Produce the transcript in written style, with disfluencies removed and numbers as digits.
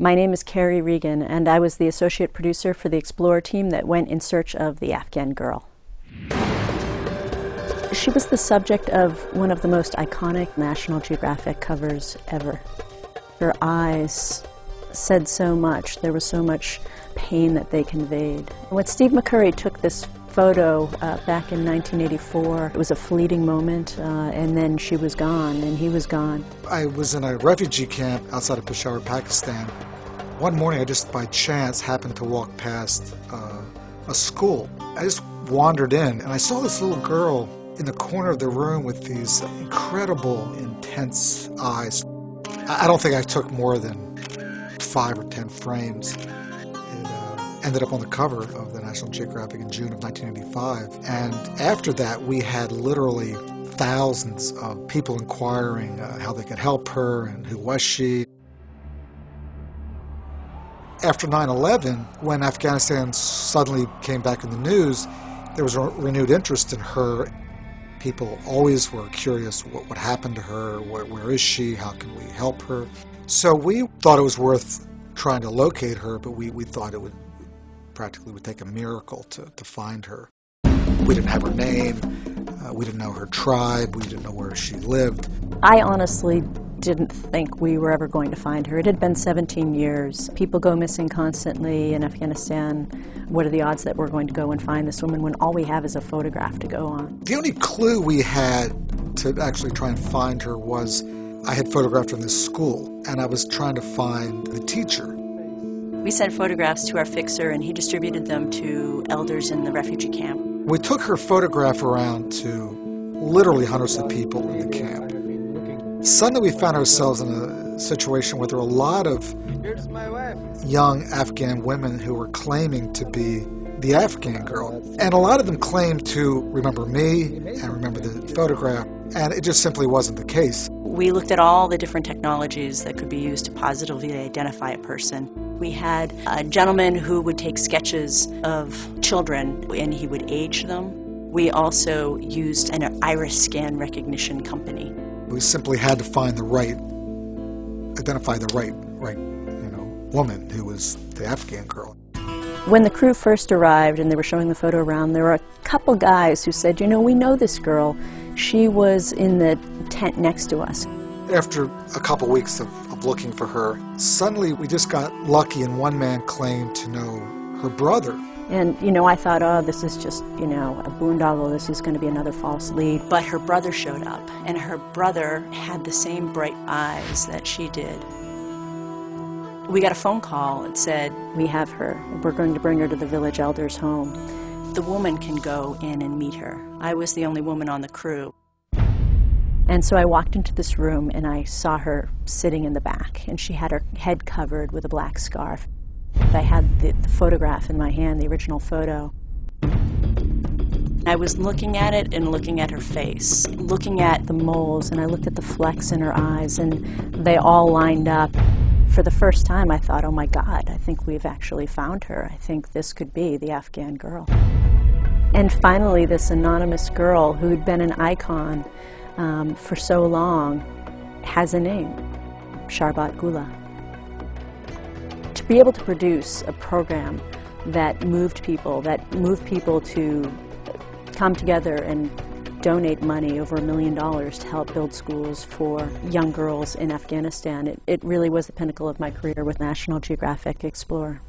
My name is Carrie Regan, and I was the associate producer for the Explorer team that went in search of the Afghan girl. She was the subject of one of the most iconic National Geographic covers ever. Her eyes said so much. There was so much pain that they conveyed. When Steve McCurry took this photo back in 1984, it was a fleeting moment, and then she was gone, and he was gone. I was in a refugee camp outside of Peshawar, Pakistan. One morning, I just by chance happened to walk past a school. I just wandered in, and I saw this little girl in the corner of the room with these incredible, intense eyes. I don't think I took more than 5 or 10 frames. It ended up on the cover of the National Geographic in June of 1985. And after that, we had literally thousands of people inquiring how they could help her and who was she. After 9/11, when Afghanistan suddenly came back in the news, there was a renewed interest in her. People always were curious what happened to her, where is she, how can we help her. So we thought it was worth trying to locate her, but we thought it would take a miracle to find her. We didn't have her name, we didn't know her tribe, we didn't know where she lived. I honestly didn't think we were ever going to find her. It had been 17 years. People go missing constantly in Afghanistan. What are the odds that we're going to go and find this woman when all we have is a photograph to go on? The only clue we had to actually try and find her was I had photographed her in this school, and I was trying to find the teacher. We sent photographs to our fixer, and he distributed them to elders in the refugee camp. We took her photograph around to literally hundreds of people in the camp. Suddenly we found ourselves in a situation where there were a lot of young Afghan women who were claiming to be the Afghan girl. And a lot of them claimed to remember me and remember the photograph, and it just simply wasn't the case. We looked at all the different technologies that could be used to positively identify a person. We had a gentleman who would take sketches of children and he would age them. We also used an iris scan recognition company. We simply had to find identify the right woman who was the Afghan girl. When the crew first arrived and they were showing the photo around, there were a couple guys who said, we know this girl. She was in the tent next to us. After a couple weeks of looking for her, suddenly we just got lucky and one man claimed to know her brother. And, I thought, oh, this is just, a boondoggle. This is going to be another false lead. But her brother showed up, and her brother had the same bright eyes that she did. We got a phone call. It said, we have her. We're going to bring her to the village elder's home. The woman can go in and meet her. I was the only woman on the crew. And so I walked into this room, and I saw her sitting in the back, and she had her head covered with a black scarf. I had the photograph in my hand, the original photo. I was looking at it and looking at her face, looking at the moles, and I looked at the flecks in her eyes, and they all lined up. For the first time, I thought, oh my God, I think we've actually found her. I think this could be the Afghan girl. And finally, this anonymous girl who'd been an icon for so long has a name, Sharbat Gula. To be able to produce a program that moved people to come together and donate money, over $1 million, to help build schools for young girls in Afghanistan, it really was the pinnacle of my career with National Geographic Explorer.